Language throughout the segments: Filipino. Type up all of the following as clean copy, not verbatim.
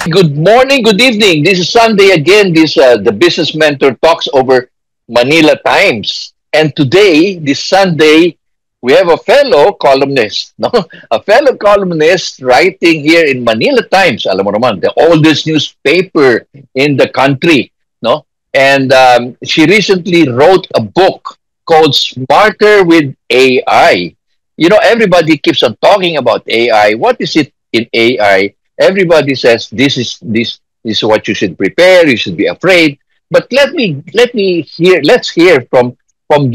Good morning, good evening. This is Sunday again. This the Business Mentor talks over Manila Times. And today, this Sunday, we have a fellow columnist, no? A fellow columnist writing here in Manila Times. Alam mo naman, the oldest newspaper in the country, no? And she recently wrote a book called Smarter with AI. Everybody keeps on talking about AI. What is it in AI? Everybody says this is what you should prepare, you should be afraid. But let's hear from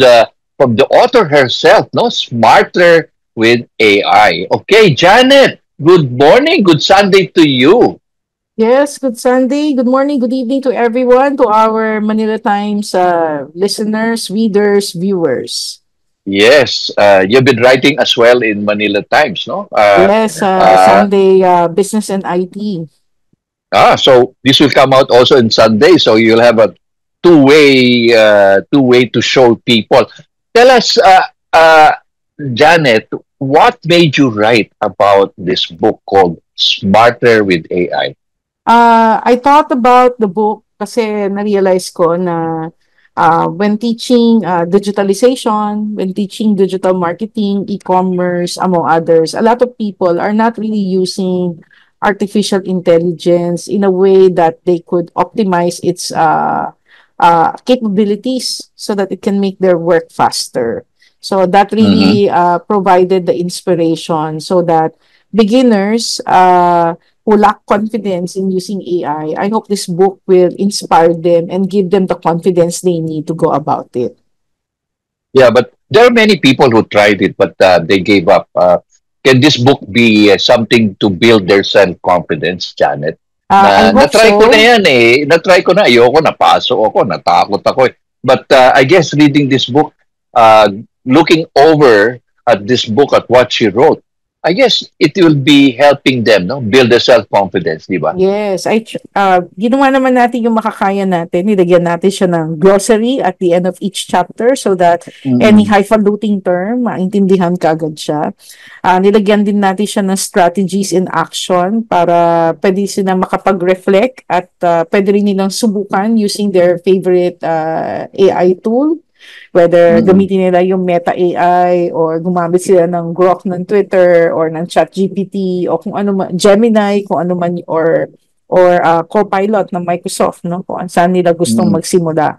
the author herself, no? Smarter with AI. Okay, Janet, good morning, good Sunday to you. Yes, good Sunday. Good morning, good evening to everyone, to our Manila Times listeners, readers, viewers. Yes, you've been writing as well in Manila Times, no? Yes, Uh, Sunday Business and IT. so this will come out also in Sunday, so you'll have a two way to show people. Tell us, Janet, what made you write about this book called Smarter with AI? I thought about the book kasi na-realize ko na when teaching digitalization, when teaching digital marketing, e-commerce, among others, a lot of people are not really using artificial intelligence in a way that they could optimize its capabilities so that it can make their work faster. So that Mm-hmm. really provided the inspiration so that beginners who lack confidence in using I hope this book will inspire them and give them the confidence they need to go about it. Yeah, but there are many people who tried it, but they gave up. Can this book be something to build their self-confidence, Janet? I hope Na-try ko na so. yan eh. Na-try ko na. Ayoko, napaso ako, natakot ako eh. But I guess reading this book, uh, looking over at this book, at what she wrote, I guess it will be helping them, no? Build their self-confidence, di ba? Yes, ginawa naman natin yung makakaya natin. Nilagyan natin siya ng glossary at the end of each chapter so that any Mm-mm. highfalutin term, maintindihan kaagad siya. Nilagyan din natin siya ng strategies in action para pwede sila makapag-reflect at pwede rin nilang subukan using their favorite AI tool, whether Mm-mm. gamitin nila yung Meta AI or gumamit sila ng Grok ng Twitter or ng ChatGPT o kung ano man, Gemini, kung ano man, or Copilot ng Microsoft, no? Kung saan nila gustong Mm-mm. magsimula.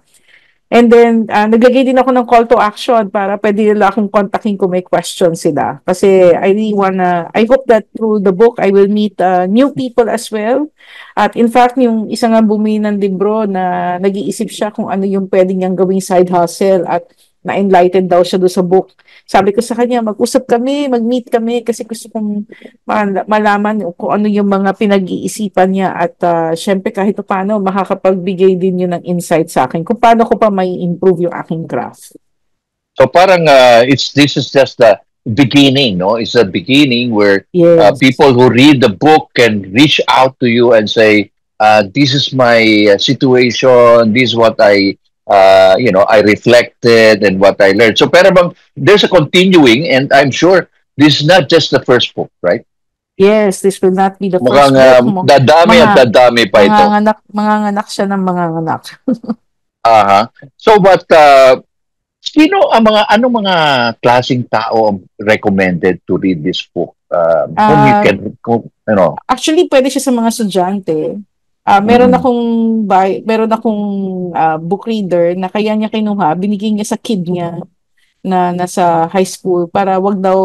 And then, naglagay din ako ng call to action para pwede nila akong kontakin kung may question sila. Kasi I hope that through the book, I will meet new people as well. At in fact, yung isa nga bumili ng libro na nag-iisip siya kung ano yung pwede niyang gawing side hustle at na-enlighten daw siya doon sa book. Sabi ko sa kanya, mag-usap kami, mag-meet kami kasi gusto kong malaman kung ano yung mga pinag-iisipan niya at syempre kahit paano makakapagbigay din yun ng insight sa akin kung paano ko pa may improve yung aking craft. So parang this is just the beginning, no? It's a beginning where Yes. people who read the book can reach out to you and say, "This is my situation. This is what I reflected and what I learned." So, pero bang there's a continuing, and I'm sure this is not just the first book, right? Yes, this will not be the Mukhang first book mo. dadami at Mga dadami pa ito. manganganak siya ng manganganak. Aha. So, but anong mga klaseng tao ang recommended to read this book? Ah, Kung, ano, Actually, pwede siya sa mga estudyante. mm, Meron akong book reader na kaya niya kinuha, binigay niya sa kid niya na nasa high school para wag daw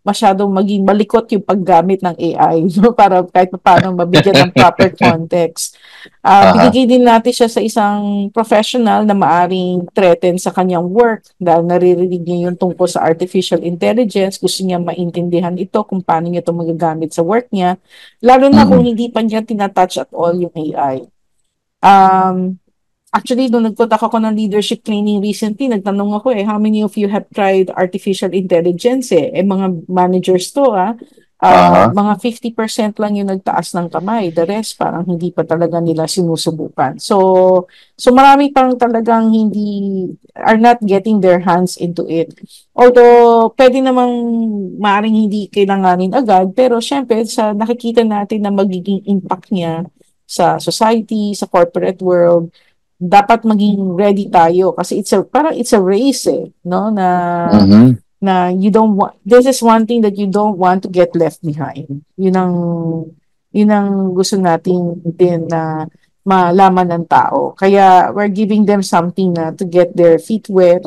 masyadong maging malikot yung paggamit ng AI, no? Para kahit paano mabigyan ng proper context. aha, Binigay din natin siya sa isang professional na maaring threaten sa kanyang work dahil naririnig niya yung tungkol sa artificial intelligence, gusto niya maintindihan ito kung paano niya ito magagamit sa work niya, lalo na kung mm, hindi pa niya tinatouch at all yung AI. Um, Actually, nung nagpunta ako ng leadership training recently, nagtanong ako how many of you have tried artificial intelligence mga managers to aha. mga 50% lang yung nagtaas ng kamay. The rest, parang hindi pa talaga nila sinusubukan. So marami pang talagang are not getting their hands into it. Although, pwede namang maaring hindi kailanganin agad, pero syempre, sa nakikita natin na magiging impact niya sa society, sa corporate world, dapat maging ready tayo kasi it's a race no Mhm. na you don't want, this is one thing that you don't want to get left behind. Yun ang gusto nating din na malaman ng tao. Kaya we're giving them something na to get their feet wet,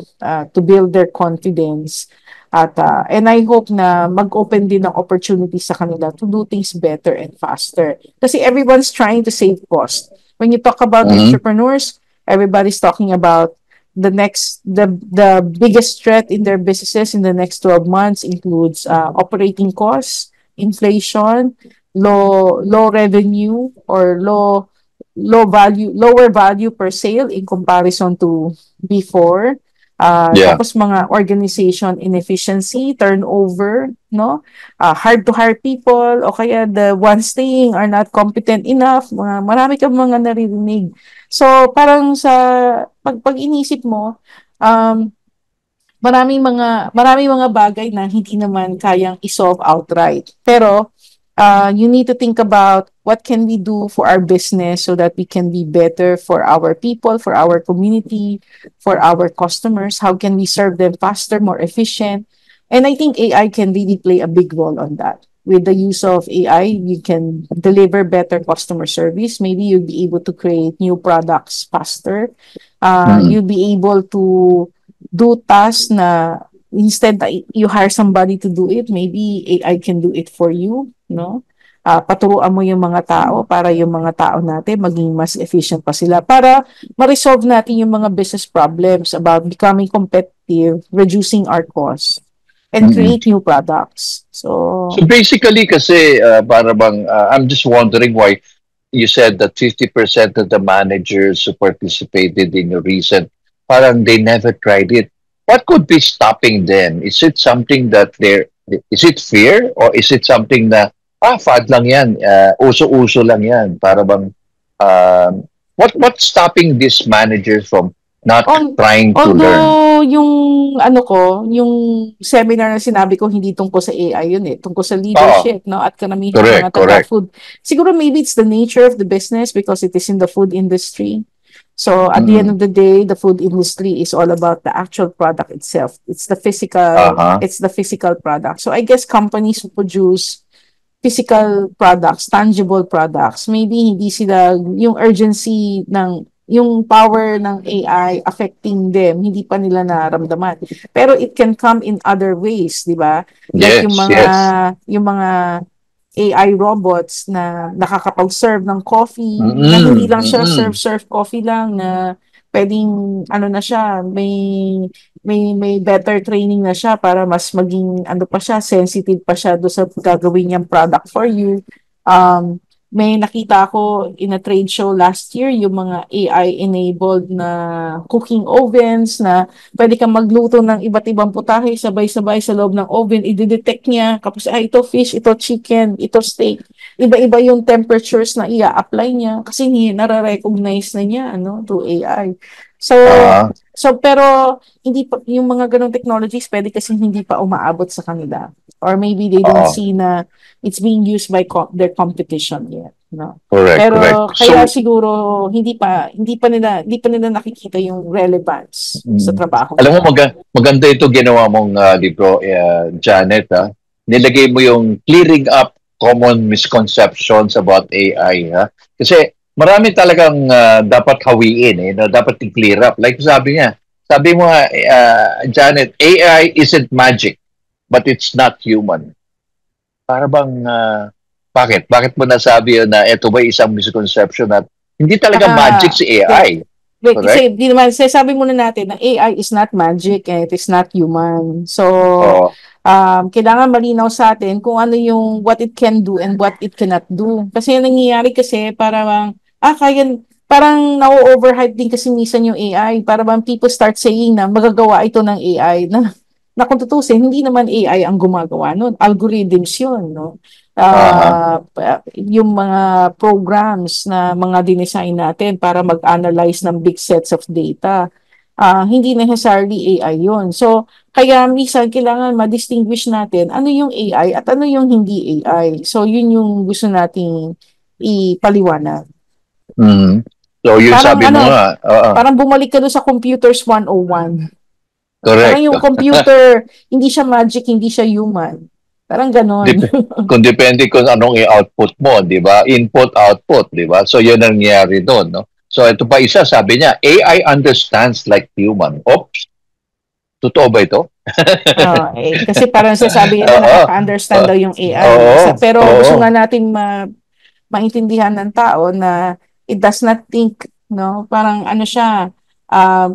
to build their confidence. And I hope na mag-open din ng opportunity sa kanila to do things better and faster. Kasi everyone's trying to save cost. When you talk about Mhm. entrepreneurs, everybody's talking about the biggest threat in their businesses in the next 12 months includes operating costs, inflation, low revenue or lower value per sale in comparison to before. Yeah. Tapos mga organization inefficiency, turnover, no? Hard to hire people o kaya the ones staying are not competent enough. Marami kang mga naririnig. So parang pag inisip mo, um, maraming mga bagay na hindi naman kayang i-solve outright. Pero you need to think about what can we do for our business so that we can be better for our people, for our community, for our customers. How can we serve them faster, more efficient? And I think AI can really play a big role on that. With the use of AI, you can deliver better customer service. Maybe you'll be able to create new products faster. Mhm. You'll be able to do tasks na instead that you hire somebody to do it, maybe AI can do it for you, no? Paturuan mo yung mga tao para yung mga tao natin maging mas efficient pa sila para ma-resolve natin yung mga business problems about becoming competitive, reducing our costs, and Mhm. create new products. So, So basically kasi para bang I'm just wondering why you said that 50% of the managers who participated in your recent parang they never tried it. What could be stopping them? Is it something that is it fear or is it something na fad lang yan, uso-uso lang yan para bang um, what's stopping these managers from not trying to learn? although yung seminar na sinabi ko hindi tungkol sa AI yun tungkol sa Oo, leadership, no? At karamihan mga correct, correct. taga-food. Siguro maybe it's the nature of the business because it is in the food industry. So at the end Mm-mm. of the day, the food industry is all about the actual product itself. Uh-huh. It's the physical product. So I guess companies who produce physical products, tangible products, maybe hindi sila yung urgency ng yung power ng AI affecting them, hindi pa nila naramdaman. Pero it can come in other ways, di ba? Like Yes, yes. yung mga AI robots na nakakapag-serve ng coffee, na hindi Mm-mm. lang siya Mm-mm. serve coffee lang, na pwedeng ano na siya, may better training na siya para mas maging ano pa siya, sensitive pa siya do sa gagawin niyang product for you. Um, may nakita ako in a trade show last year yung mga AI-enabled na cooking ovens na pwede kang magluto ng iba't ibang putahe sabay-sabay sa loob ng oven, i-detect niya, kapag ito fish, ito chicken, ito steak. Iba-iba yung temperatures na ia-apply niya kasi nare-recognize na niya through AI. So, Uh-huh. pero hindi pa yung mga ganong technologies pwede kasi hindi pa umaabot sa kanila. Or maybe they don't Oo. see na it's being used by their competition yet, no? Correct, correct. Pero kaya So, siguro hindi pa nila nakikita yung relevance sa mm, trabaho alam mo nila. maganda ito ginawa mong libro, Janet, ha? Nilagay mo yung clearing up common misconceptions about AI, ha? Kasi marami talagang dapat hawiin, na dapat i-clear up. Like sabi mo nga, Janet, AI isn't magic, but it's not human. Para bang, bakit? Bakit mo nasabi yun na ito ba isang misconception at hindi talaga magic Ah, si de, AI? Correct? kasi di naman sabi muna natin na AI is not magic and it is not human. So, Oo. kailangan malinaw sa atin kung ano yung what it can do and what it cannot do. Kasi yung nangyayari kasi parang parang na-overhype din kasi minsan yung AI. Para bang people start saying na magagawa ito ng AI na kung tutusin, hindi naman AI ang gumagawa nun. Algorithms yun, no? Aha. Yung mga programs na mga dinesign natin para mag-analyze ng big sets of data, hindi necessarily AI yun. So, kaya minsan kailangan ma-distinguish natin ano yung AI at ano yung hindi AI. So, yun yung gusto nating ipaliwanag. Mm. So, yun Parang sabi mo nga. parang bumalik ka doon sa Computers 101. Parang Correct. yung computer, hindi siya magic, hindi siya human. Parang ganon. Dep- kung depende kung anong i-output mo, di ba? Input, output, di ba? So, yun ang nangyayari doon, no? So, ito pa isa, sabi niya, AI understands like human. Oops, totoo ba ito? Kasi parang sasabi nila Oo. nakaka-understand daw yung AI. Oo. Pero Oo. gusto nga natin maintindihan ng tao na it does not think, no? Parang ano siya,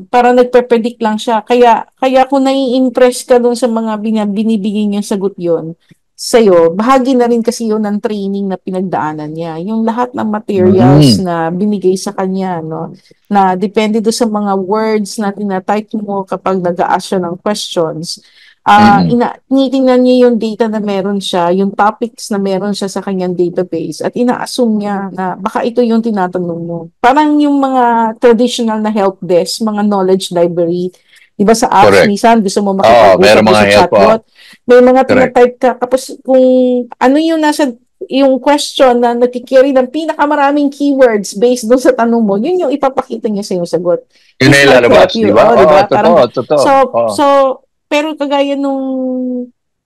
parang nagpe-predict lang siya. Kaya kung nai-impress ka dun sa mga binibigay niyang sagot yon sa'yo, bahagi na rin kasi yun ng training na pinagdaanan niya. Yung lahat ng materials Mm. na binigay sa kanya, no? Na depende do sa mga words na tinatype mo kapag nag-a-ask siya ng questions. Mm. Tinitingnan niya yung data na meron siya, yung topics na meron siya sa kanyang database at ina-assume niya na baka ito yung tinatanong mo. Parang yung mga traditional na help desk, mga knowledge library, di ba sa apps, Correct. minsan gusto mo Oo, makipag-usap meron doon mga sa help. chatbot, may mga Correct. tinatype ka, tapos kung ano yung nasa yung question na nagkikerry ng pinakamaraming keywords based doon sa tanong mo, yun yung ipapakita niya sa yung sagot. Yun na This yung might help lalabas, di you. ba? Oh, di Oo, ba? Parang totoo, totoo. so Oo. so pero kagaya nung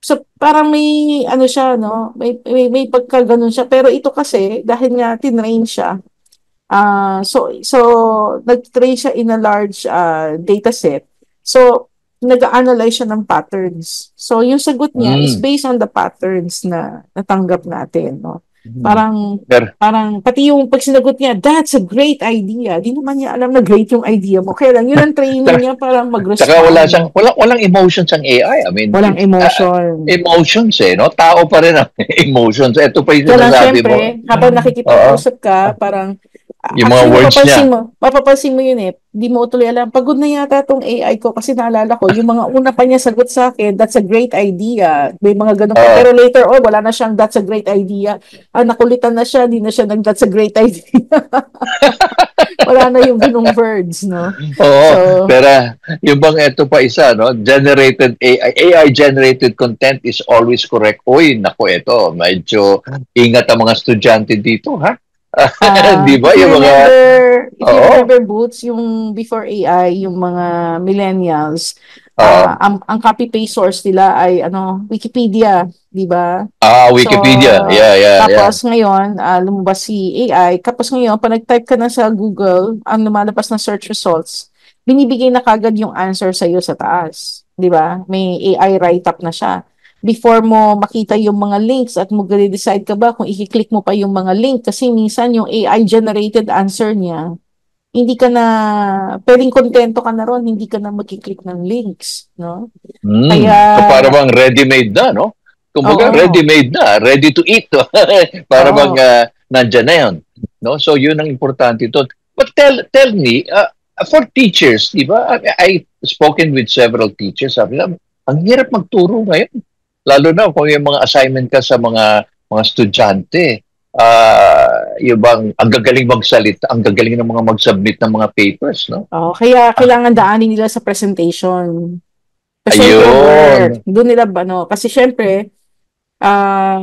so parang may ano siya no, may pagka ganun siya pero ito kasi dahil nga tinrain siya. So nag-train siya in a large data set. So nag-analyze siya ng patterns. So yung sagot niya is Mm. based on the patterns na natanggap natin, no. Mm. Parang Pero, parang pati yung pag sinagot niya, that's a great idea. Di naman niya alam na great yung idea mo. Kaya lang yun ang training niya para saka mag-respond. walang emotions ang AI. I mean, Walang it's, emotion. emotions no? Tao pa rin ang emotions. Ito pa yung Kaya lang sinasabi mo. syempre, habang Oo. nakikipag-usap ka, parang Yung mga actually words niya. mapapansin mo yun eh. Di mo tuloy alam. Pagod na yata tong AI ko kasi naalala ko, yung mga una pa niya sagot sa akin, that's a great idea. May mga ganun pa. Oo. Pero later on, wala na siyang that's a great idea. Nakulitan na siya, di na siya nag that's a great idea. Wala na yung ganung words, no? Oo, So, pero yung bang ito pa isa, no? Generated AI generated content is always correct. Uy, nako ito, medyo ingat ang mga estudyante dito, ha? Di ba? Yung mga, If you oo, remember Boots, yung before AI, yung mga millennials, oo. ang copy-paste source nila ay Wikipedia, di ba? So, Wikipedia. Yeah, yeah, yeah. tapos ngayon, lumabas si AI. Tapos ngayon, pag nag-type ka na sa Google, ang lumalabas na search results, binibigay na kagad yung answer sa iyo sa taas. Di ba? May AI write-up na siya. Before mo makita yung mga links at mag-decide ka ba kung i-click mo pa yung mga link kasi minsan yung AI-generated answer niya, hindi ka na, pwedeng kontento ka na ron, hindi ka na mag-click ng links, no? Kaya, So para bang ready-made na, no? Kumbaga, oo, ready-made na, ready to eat. Para bang oo. nandyan na yun. No? So yun ang importante ito. But tell me, for teachers, di ba? I spoken with several teachers, sabi nila, ang hirap magturo ngayon. Lalo na kung yung mga assignment ka sa mga estudyante. Yung bang, ang gagaling magsalita, ang gagaling ng mga mag-submit ng mga papers, no? Kaya kailangan daanin nila sa presentation. Presenter work. Ayun. Doon nila kasi syempre, ah,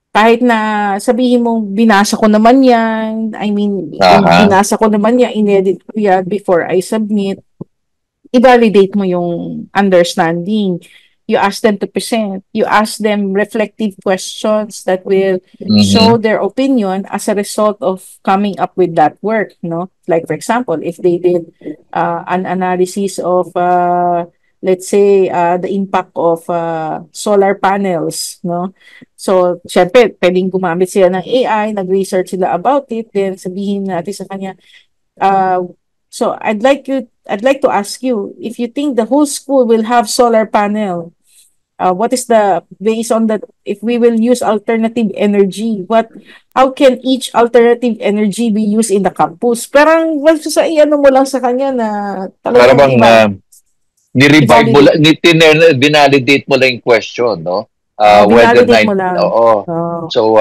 kahit na sabihin mo, binasa ko naman yan, I mean, Aha. binasa ko naman yan, inedit ko yan before I submit, i-validate mo yung understanding. You ask them to present. You ask them reflective questions that will show Mhm. their opinion as a result of coming up with that work, no? Like for example, if they did an analysis of let's say the impact of solar panels, no? So, syempre, pwedeng gumamit sila ng AI, nag-research sila about it, then sabihin natin sa kanya, uh, so I'd like to ask you if you think the whole school will have solar panel. What is the based on that if we will use alternative energy? How can each alternative energy be used in the campus? Parang well, sa iano mo lang sa kanya na Para talagang bang ni-revive mo i-validate. lang, binalidate mo lang yung question, no? Whether Binalidate mo nine, lang. oo. Oh. So,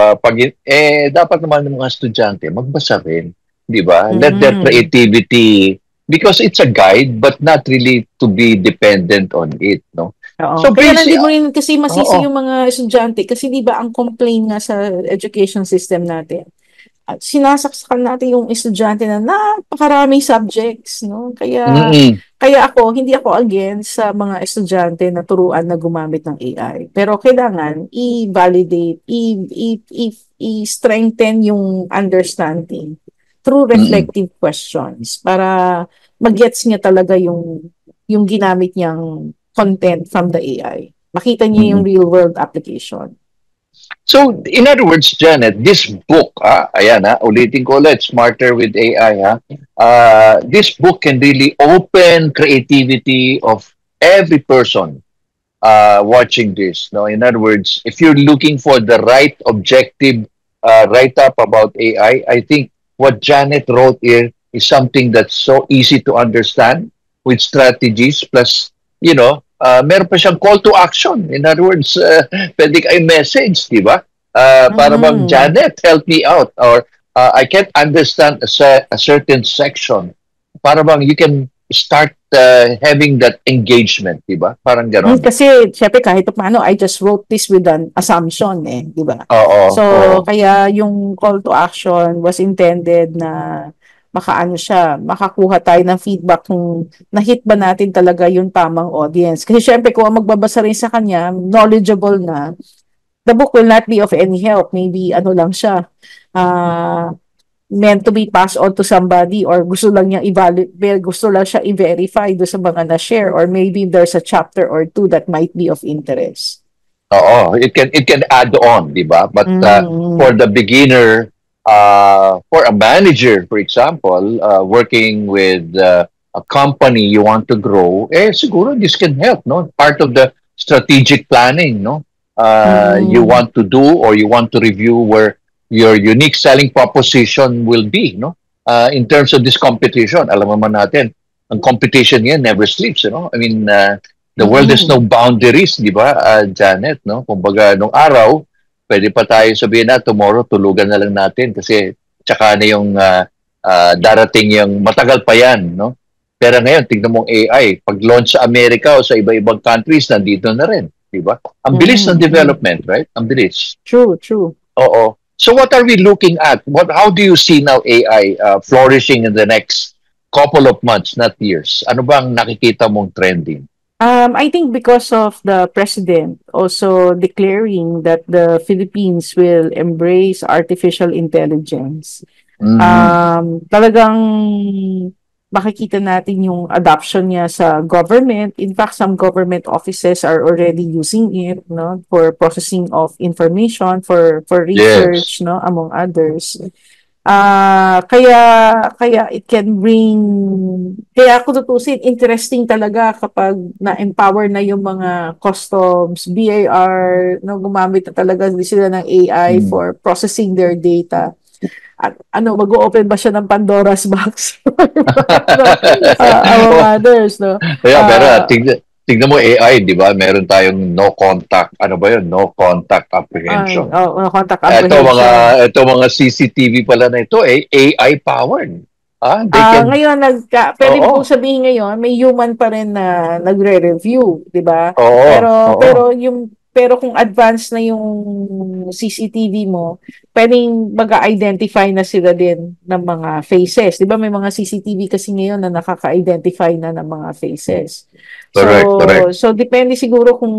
dapat naman ng mga estudyante, magbasa rin, di ba? Let their Mm. creativity, because it's a guide, but not really to be dependent on it, no? Oo. So, Kaya lang basic, di mo rin kasi masisi oo. yung mga estudyante kasi di ba ang complaint nga sa education system natin sinasaksakan natin yung estudyante na napakaraming subjects, no? Kaya Mm-mm. hindi ako against sa mga estudyante na turuan na gumamit ng AI. Pero kailangan i-validate, i-strengthen yung understanding through Mm-mm. reflective questions para mag-gets niya talaga yung ginamit niyang content from the AI. Makita niya yung Mm-mm. real world application. So, in other words, Janet, this book, ayan ulitin ko ulit, Smarter with AI, this book can really open creativity of every person watching this. No, in other words, if you're looking for the right objective write-up about AI, I think what Janet wrote here is something that's so easy to understand with strategies plus, meron pa siyang call to action. In other words, pwede kayo message, di ba? Para bang, Mm-hmm. Janet, help me out. Or, I can't understand a certain section. Para bang you can start having that engagement, di ba? Parang ganon. Kasi syempre kahit paano I just wrote this with an assumption di ba? Oo, So oo. kaya yung call to action was intended na makaano siya, makakuha tayo ng feedback kung na-hit ba natin talaga yung tamang audience. Kasi syempre kung ang magbabasa rin sa kanya, knowledgeable na, the book will not be of any help. Maybe ano lang siya, uh, meant to be passed on to somebody or gusto lang niya gusto lang siya i-verify do sa mga na-share or maybe there's a chapter or two that might be of interest. Oo, it can add on, 'di ba? But for Mm. the beginner, for a manager, for example, working with a company you want to grow, siguro this can help, no? Part of the strategic planning, no? You Mm. want to do or you want to review where your unique selling proposition will be, no? In terms of this competition, alam naman natin, ang competition yan never sleeps, you know? I mean, the world has Mm. no boundaries, di ba, Janet, no? Kumbaga, nung araw, pwede pa tayo sabihin na tomorrow, tulugan na lang natin kasi tsaka na yung darating yung matagal pa yan, no? Pero ngayon, tignan mong AI, pag-launch sa Amerika o sa iba-ibang countries, nandito na rin, di ba? Ang bilis ng Mm. Mm. development, right? Ang bilis. True. Oo. So what are we looking at? How do you see now AI flourishing in the next couple of months, not years? Ano bang nakikita mong trending? I think because of the president also declaring that the Philippines will embrace artificial intelligence, Mm, talagang makikita natin yung adoption niya sa government. In fact, some government offices are already using it, no, for processing of information, for yes. research, no, among others. Kaya it can bring, kaya ako tutusin, interesting talaga kapag na-empower na yung mga customs, BIR, no, gumamit na talaga sila ng AI Mm. for processing their data. At ano, mag-open ba siya ng Pandora's box? No, among Oh, others, no? yeah, pero Uh, tignan mo AI, di ba? Meron tayong no contact, ano ba yun? No contact apprehension. contact Ito mga apprehension. ito mga CCTV pala na ito AI powered. They can. Ngayon, pwede mo Oo. pong sabihin ngayon, may human pa rin na nagre-review, di ba? Oo. Oo. Pero kung advanced na yung CCTV mo, pwedeng mag-identify na sila din ng mga faces. Di ba may mga CCTV kasi ngayon na nakaka-identify na ng mga faces. Correct, correct. So depende siguro kung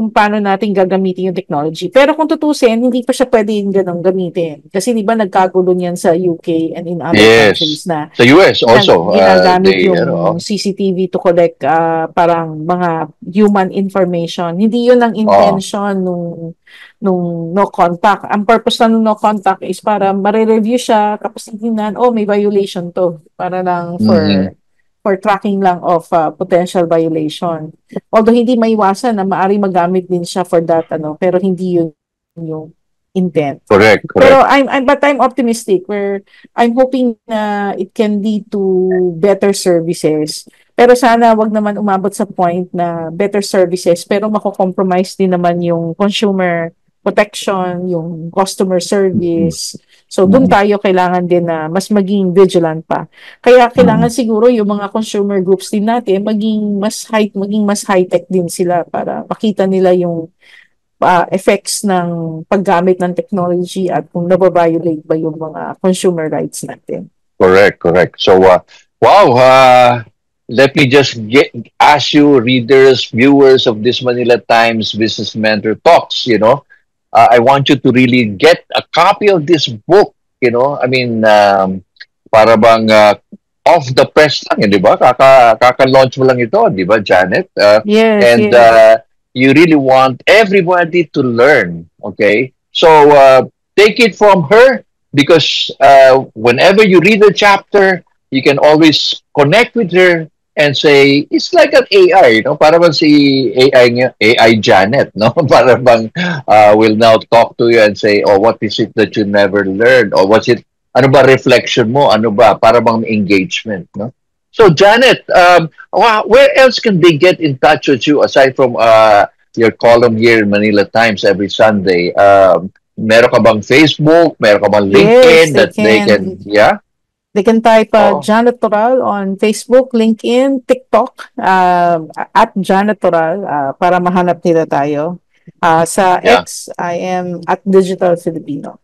paano natin gagamitin yung technology. Pero kung tutusin, hindi pa siya pwedeng ganun gamitin. Kasi di ba nagkagulo niyan sa UK and in other Yes. countries na Sa US also, ginagamit they yung CCTV to collect parang mga human information. Hindi yun ang oh, intention nung no contact. Ang purpose ng no contact is para mare-review siya tapos tingnan, oh, may violation to. Para lang mm for tracking lang of potential violation. Although hindi maiwasan na maari magamit din siya for that pero hindi yun yung intent. correct, Pero correct. I'm optimistic where I'm hoping na it can lead to better services. Pero sana wag naman umabot sa point na better services pero mako-compromise din naman yung consumer protection, yung customer mm service. So doon mm tayo kailangan din na mas maging vigilant pa. Kaya kailangan mm siguro yung mga consumer groups din natin maging mas high tech din sila para makita nila yung effects ng paggamit ng technology at kung nababiolate ba yung mga consumer rights natin. Correct, correct. So, wow, let me just ask you, readers, viewers of this Manila Times Business Mentor Talks, I want you to really get a copy of this book, I mean, para bang off the press lang, di ba? Kaka-launch mo lang ito, di ba, Janet? Yes, And yes. you really want everybody to learn, okay? So, take it from her because whenever you read a chapter, you can always connect with her and say, it's like an AI, Para bang si AI, AI Janet, no? Para bang will now talk to you and say, oh, what is it that you never learned? Or what's it, ano ba reflection mo? Ano ba? Para bang engagement, no? So, Janet, where else can they get in touch with you aside from your column here in Manila Times every Sunday? Meron ka bang Facebook? Meron ka bang Yes, LinkedIn that they can, yeah? they can type Oh, Janet Toral on Facebook, LinkedIn, TikTok, at Janet Toral para mahanap nila tayo. Sa yeah. X, I am at Digital Filipino.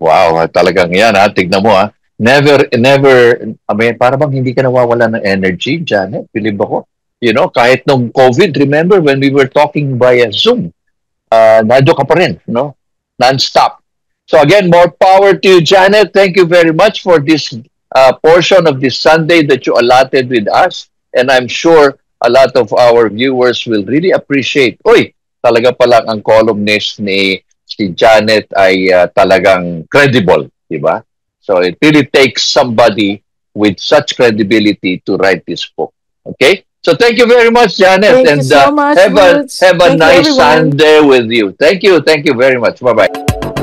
Wow, talagang yan ha. Tignan mo ha. Never, never, I mean, para bang hindi ka nawawala ng energy, Janet? Believe ako. Kahit nung COVID, remember when we were talking via Zoom, nandun ka pa rin, no? Non-stop. So again, more power to you, Janet. Thank you very much for this portion of this Sunday that you allotted with us. And I'm sure a lot of our viewers will really appreciate. Uy, talaga palang ang columnist ni si Janet ay talagang credible, di ba? So it really takes somebody with such credibility to write this book. Okay? So thank you very much, Janet, Thank you and so much, have a Woods. have a Thank you, nice everyone. Sunday with you. Thank you very much. Bye bye.